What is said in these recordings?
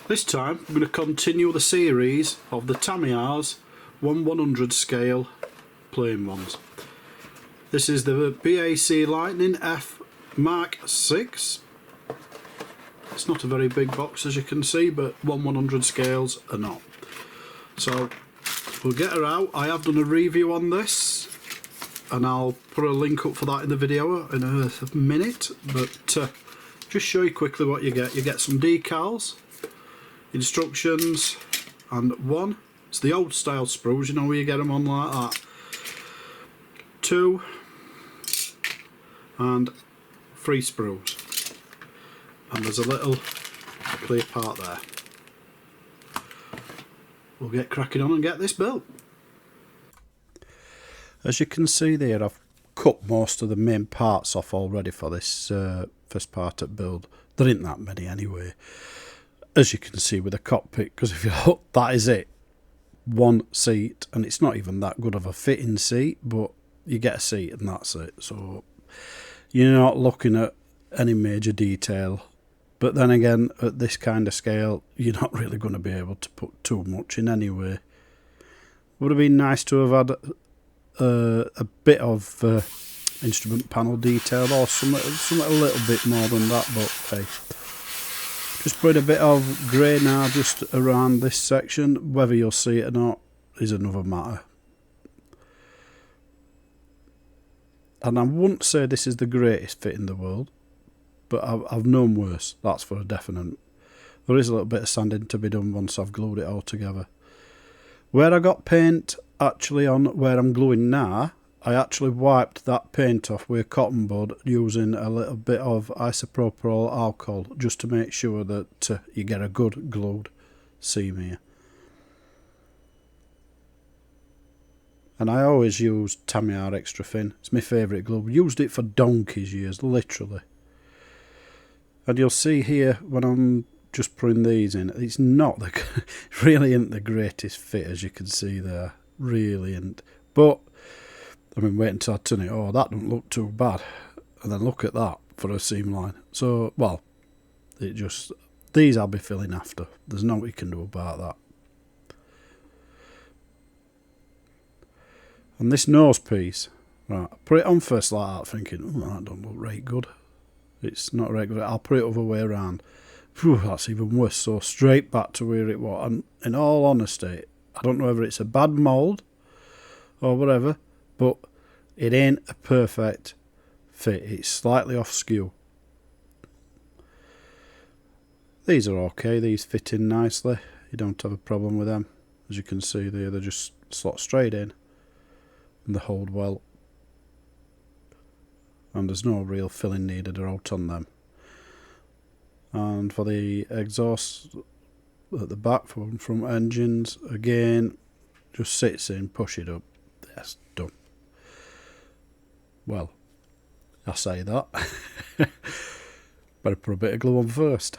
This time I'm going to continue the series of the Tamiyas 1/100 scale plain ones. This is the BAC Lightning F Mk.6. It's not a very big box as you can see, but 1/100 scales are not. So we'll get her out. I have done a review on this and I'll put a link up for that in the video in a minute, but just show you quickly what you get. You get some decals, instructions, and it's the old style sprues, you know, where you get them on like that. 2 and 3 sprues, and there's a little clear part there. We'll get cracking on and get this built. As you can see there, I've cut most of the main parts off already for this first part of build. There ain't that many anyway, as you can see with the cockpit, because if you look, that is it, one seat, and it's not even that good of a fitting seat, but you get a seat and that's it. So you're not looking at any major detail, but then again, at this kind of scale, you're not really going to be able to put too much in anyway. Would have been nice to have had a bit of instrument panel detail or something a little bit more than that, but hey. Just put a bit of grey now just around this section. Whether you'll see it or not is another matter. And I wouldn't say this is the greatest fit in the world, but I've known worse, that's for a definite. There is a little bit of sanding to be done once I've glued it all together. Where I got paint actually on where I'm gluing now, I actually wiped that paint off with cotton bud using a little bit of isopropyl alcohol just to make sure that you get a good glued seam here. And I always use Tamiya extra thin. It's my favourite glue. Used it for donkey's years, literally. And you'll see here when I'm just putting these in, it's not the really isn't the greatest fit, as you can see there. Really isn't. But I mean, wait until I turn it. Oh, that don't look too bad. And then look at that for a seam line. So, well, it just, these I'll be filling after. There's nothing you can do about that. And this nose piece, right, I put it on first like that, thinking, oh, that don't look right good. It's not right good. I'll put it other way around. Phew, that's even worse. So straight back to where it was. And in all honesty, I don't know whether it's a bad mould or whatever, but it ain't a perfect fit. It's slightly off skew. These are okay. These fit in nicely. You don't have a problem with them. As you can see there, they just slot straight in and they hold well. And there's no real filling needed or out on them. And for the exhaust at the back from engines, again, just sits in, push it up. Yes, done. Well, I say that. Better put a bit of glue on first.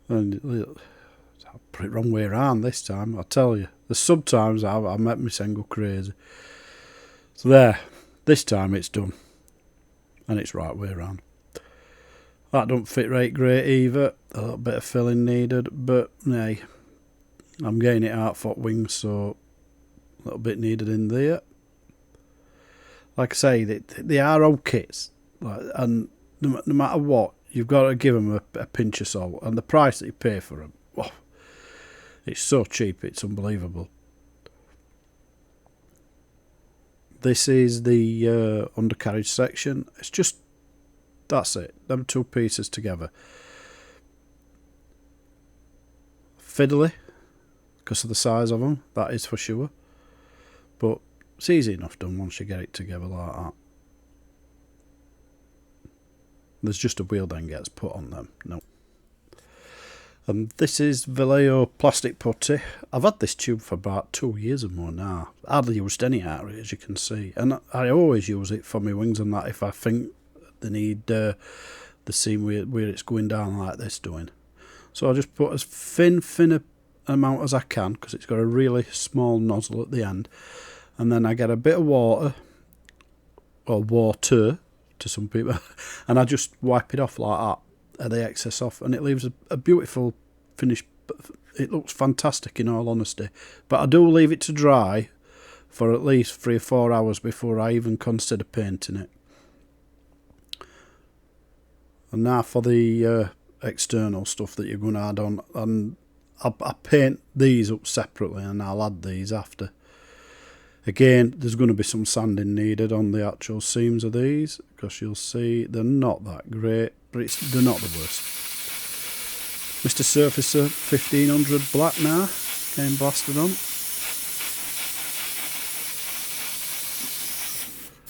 And I'll put it wrong way around this time, I tell you. There's sometimes I make myself go crazy. So there, this time it's done. And it's right way around. That don't fit right great either. A little bit of filling needed, but hey, I'm getting it out for wings, so a little bit needed in there. Like I say, they are old kits, and no matter what, you've got to give them a pinch of salt, and the price that you pay for them, oh, it's so cheap, it's unbelievable. This is the undercarriage section. It's just, that's it, them two pieces together. Fiddly, because of the size of them, that is for sure. But it's easy enough done once you get it together like that. There's just a wheel then gets put on them. No. And this is Vallejo plastic putty. I've had this tube for about 2 years or more now. I've hardly used any out of it, as you can see. And I always use it for my wings and that if I think they need the seam where it's going down like this doing. So I just put as thin amount as I can, because it's got a really small nozzle at the end. And then I get a bit of water, or water, to some people. And I just wipe it off like that, the excess off, and it leaves a beautiful finish. It looks fantastic in all honesty. But I do leave it to dry for at least 3 or 4 hours before I even consider painting it. And now for the external stuff that you're going to add on, and I paint these up separately and I'll add these after. Again, there's going to be some sanding needed on the actual seams of these, because you'll see they're not that great, but they're not the worst. Mr. Surfacer 1500 black now came blasted on.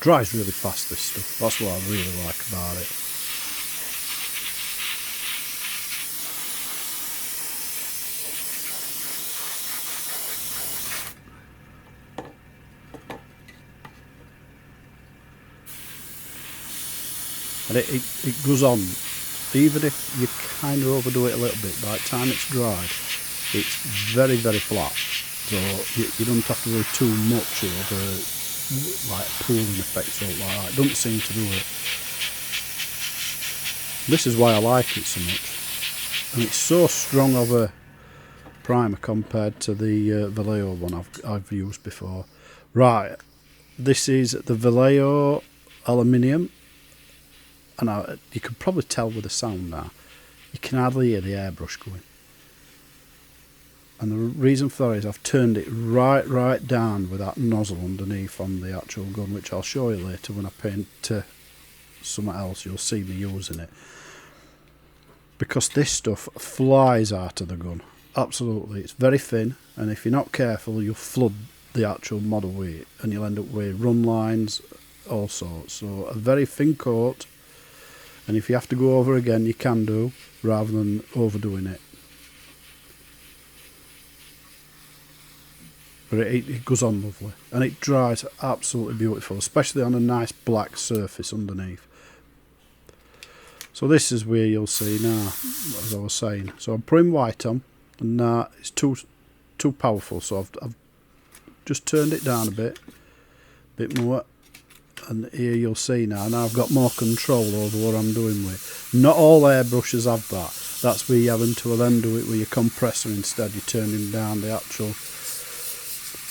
Dries really fast, this stuff. That's what I really like about it. And it goes on, even if you kind of overdo it a little bit, by the time it's dried, it's very, very flat. So you don't have to do too much of like pooling effect, so like that. It doesn't seem to do it. This is why I like it so much. And it's so strong of a primer compared to the Vallejo one I've used before. Right, this is the Vallejo aluminium. And you can probably tell with the sound now, you can hardly hear the airbrush going. And the reason for that is I've turned it right down with that nozzle underneath on the actual gun, which I'll show you later when I paint something else. You'll see me using it. Because this stuff flies out of the gun. Absolutely. It's very thin, and if you're not careful, you'll flood the actual model with it, and you'll end up with run lines, all sorts. So a very thin coat. And if you have to go over again, you can do, rather than overdoing it. But it goes on lovely. And it dries absolutely beautiful, especially on a nice black surface underneath. So this is where you'll see now, as I was saying. So I'm putting white on, and now it's too powerful. So I've just turned it down a bit more. And here you'll see now I've got more control over what I'm doing with. Not all airbrushes have that. That's where you're having to then do it with your compressor instead. You're turning down the actual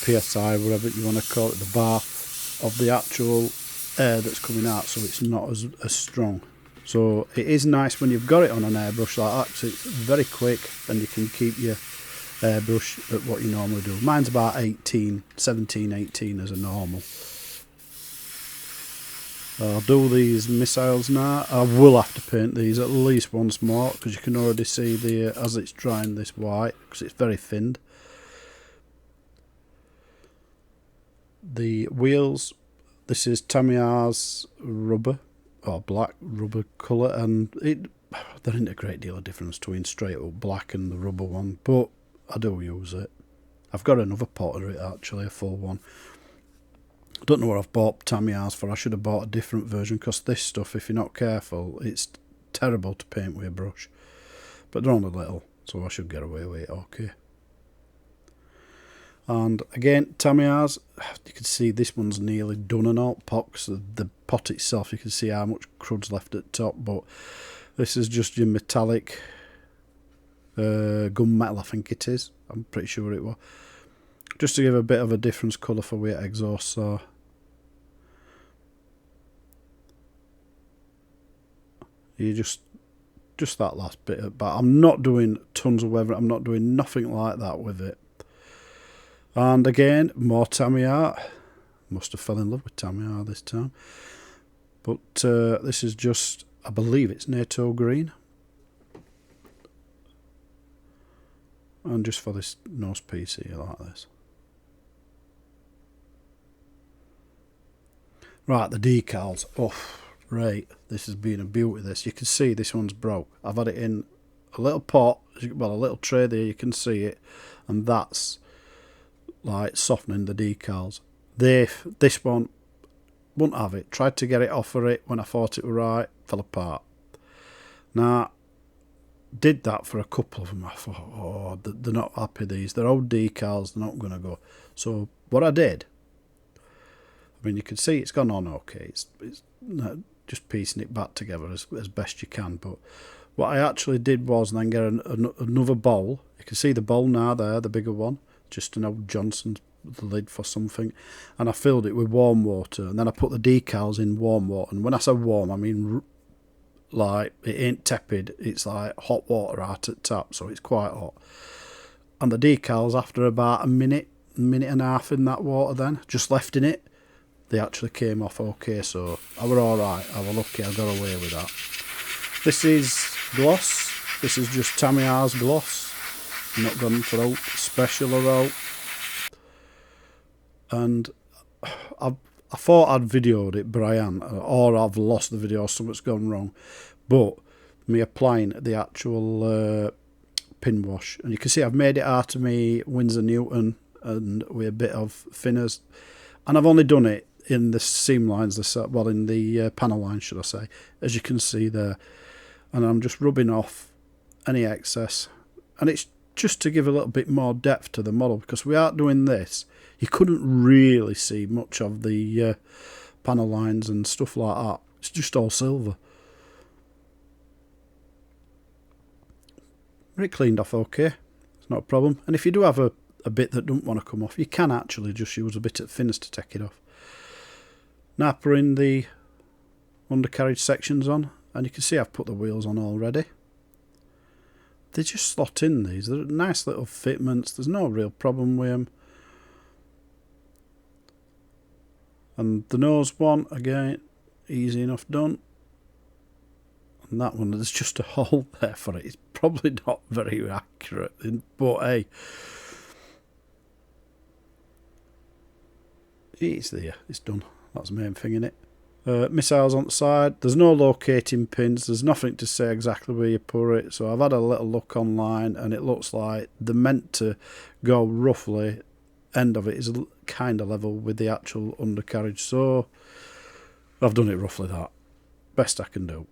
PSI, whatever you want to call it, the bath of the actual air that's coming out, so it's not as strong. So it is nice when you've got it on an airbrush like that, because it's very quick and you can keep your airbrush at what you normally do. Mine's about 17, 18 as a normal. I'll do these missiles now. I will have to paint these at least once more, because you can already see as it's drying this white, because it's very thinned. The wheels, this is Tamiya's rubber, or black rubber colour, and there ain't a great deal of difference between straight up black and the rubber one, but I do use it. I've got another pot of it actually, a full one. I don't know what I've bought Tamiya's for. I should have bought a different version, because this stuff, if you're not careful, it's terrible to paint with a brush. But they're only little, so I should get away with it okay. And again, Tamiya's, you can see this one's nearly done and all. Pox, the pot itself, you can see how much crud's left at the top, but this is just your metallic gunmetal, I think it is. I'm pretty sure it was. Just to give a bit of a different colour for where exhausts are. You just that last bit, but I'm not doing tons of weather. I'm not doing nothing like that with it. And again, more Tamiya. Must have fell in love with Tamiya this time. But this is just, I believe it's NATO green. And just for this nose piece here, like this. Right, the decals. Oh, right. This has been a beauty, this. You can see this one's broke. I've had it in a little pot, well, a little tray there, you can see it. And that's like softening the decals. This one wouldn't have it. Tried to get it off of it when I thought it was right, fell apart. Now, did that for a couple of them. I thought, oh, they're not happy, these. They're old decals, they're not going to go. So what I did, I mean, you can see it's gone on okay. It's just piecing it back together as best you can. But what I actually did was then get another bowl. You can see the bowl now there, the bigger one, just an old Johnson's lid for something, and I filled it with warm water, and then I put the decals in warm water. And when I say warm, I mean like it ain't tepid, it's like hot water out at tap, so it's quite hot. And the decals, after about a minute and a half in that water, then just left in it, they actually came off okay. So I were alright, I were lucky I got away with that. This is gloss, this is just Tamiya's gloss, not gone for out special or out. And I thought I'd videoed it, but I ain't, or I've lost the video, something's gone wrong. But me applying the actual pin wash, and you can see I've made it out of me Winsor Newton and with a bit of thinners, and I've only done it in the seam lines, well, in the panel lines, should I say, as you can see there. And I'm just rubbing off any excess, and it's just to give a little bit more depth to the model, because without doing this you couldn't really see much of the panel lines and stuff like that. It's just all silver. It cleaned off okay, it's not a problem. And if you do have a bit that don't want to come off, you can actually just use a bit of thinners to take it off. Now putting the undercarriage sections on, and you can see I've put the wheels on already. They just slot in, these, they're nice little fitments, there's no real problem with them. And the nose one, again, easy enough done. And that one, there's just a hole there for it. It's probably not very accurate, but hey, it's there, it's done. That's the main thing in it. Missiles on the side, there's no locating pins, there's nothing to say exactly where you put it. So I've had a little look online, and it looks like they're meant to go roughly, end of it is kind of level with the actual undercarriage. So I've done it roughly that, best I can do.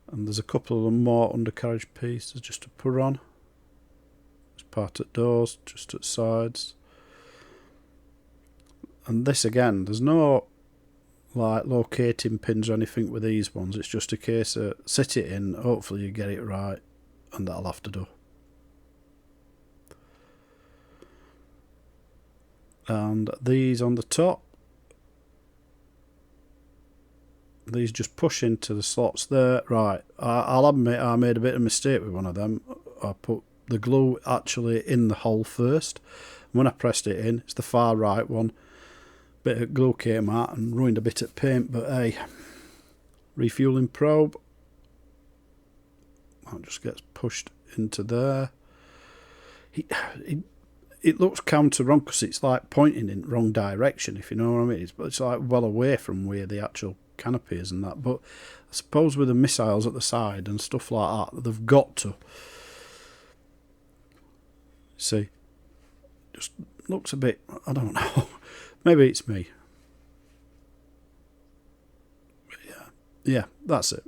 And there's a couple of more undercarriage pieces just to put on. There's part at doors, just at sides. And this again, there's no like locating pins or anything with these ones. It's just a case of sit it in, hopefully you get it right, and that'll have to do. And these on the top, these just push into the slots there. Right, I'll admit I made a bit of a mistake with one of them. I put the glue actually in the hole first. When I pressed it in, it's the far right one. Bit of glue came out and ruined a bit of paint, but hey, refueling probe, that just gets pushed into there. It looks counter wrong because it's like pointing in the wrong direction, if you know what I mean. It's like well away from where the actual canopy is and that. But I suppose with the missiles at the side and stuff like that, they've got to. See, just looks a bit, I don't know. Maybe it's me. But yeah, that's it.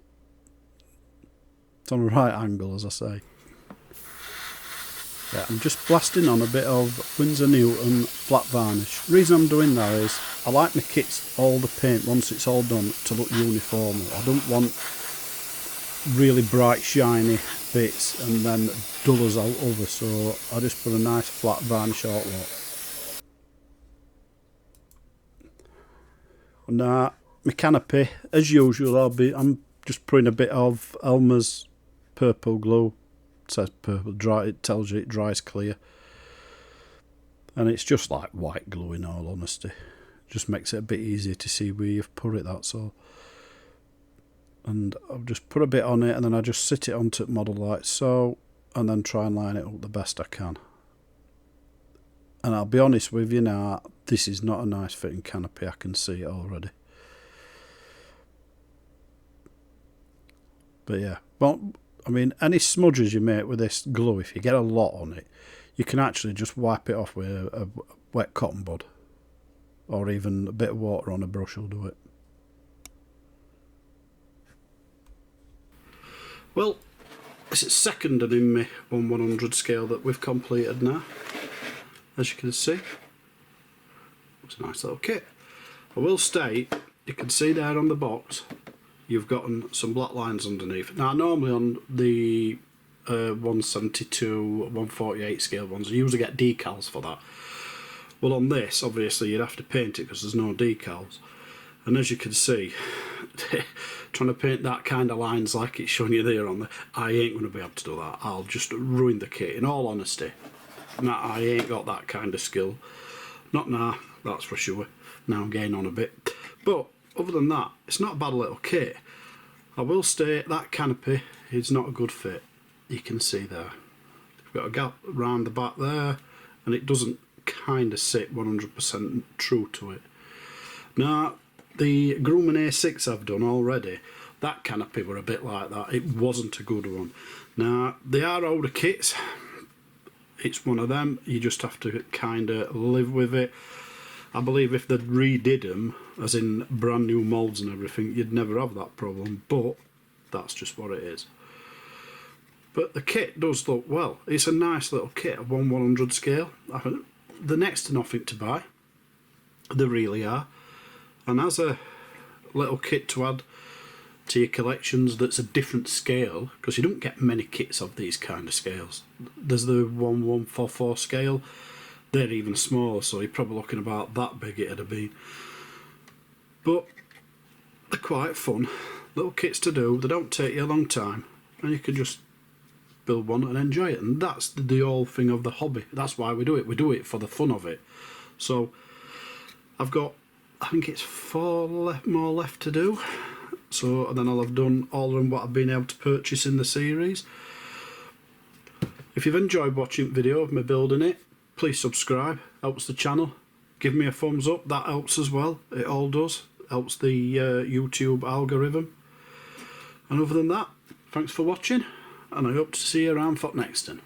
It's on the right angle, as I say. Yeah, I'm just blasting on a bit of Winsor Newton flat varnish. The reason I'm doing that is I like my kits, all the paint, once it's all done, to look uniform. I don't want really bright shiny bits and then dullers all over, so I just put a nice flat varnish all lot. Now, my canopy, as usual, I'm just putting a bit of Elmer's purple glue. It says purple, dry, it tells you it dries clear. And it's just like white glue, in all honesty. Just makes it a bit easier to see where you've put it, that's all. And I'll just put a bit on it, and then I just sit it onto the model like so, and then try and line it up the best I can. And I'll be honest with you now, this is not a nice fitting canopy, I can see it already. But yeah, well, I mean, any smudges you make with this glue, if you get a lot on it, you can actually just wipe it off with a wet cotton bud, or even a bit of water on a brush will do it. Well, it's second in my 1/100 scale that we've completed now. as you can see. It's a nice little kit. I will state, you can see there on the box, you've gotten some black lines underneath. Now normally on the 172, 148 scale ones, you usually get decals for that. Well, on this, obviously, you'd have to paint it because there's no decals. And as you can see, trying to paint that kind of lines like it's showing you there on the, I ain't going to be able to do that. I'll just ruin the kit, in all honesty. Nah, I ain't got that kind of skill. Not now, that's for sure. Now I'm getting on a bit. But other than that, it's not a bad little kit. I will state that canopy is not a good fit. You can see there. We've got a gap around the back there, and it doesn't kind of sit 100% true to it. Now, the Yorkshireman A6 I've done already, that canopy were a bit like that. It wasn't a good one. Now, they are older kits. It's one of them. You just have to kind of live with it. I believe if they'd redid them, as in brand new moulds and everything, you'd never have that problem. But that's just what it is. But the kit does look well. It's a nice little kit, a 1/100 scale. They're next to nothing to buy. They really are. And as a little kit to add to your collections that's a different scale, because you don't get many kits of these kind of scales. There's the 1144 scale. They're even smaller, so you're probably looking about that big it'd have been. But they're quite fun. Little kits to do. They don't take you a long time. And you can just build one and enjoy it. And that's the whole thing of the hobby. That's why we do it. We do it for the fun of it. So I've got, I think it's 4 more left to do. So and then I'll have done all of them what I've been able to purchase in the series. If you've enjoyed watching the video of me building it, please subscribe, helps the channel. Give me a thumbs up, that helps as well. It all does, helps the YouTube algorithm. And other than that, thanks for watching, and I hope to see you around for next time.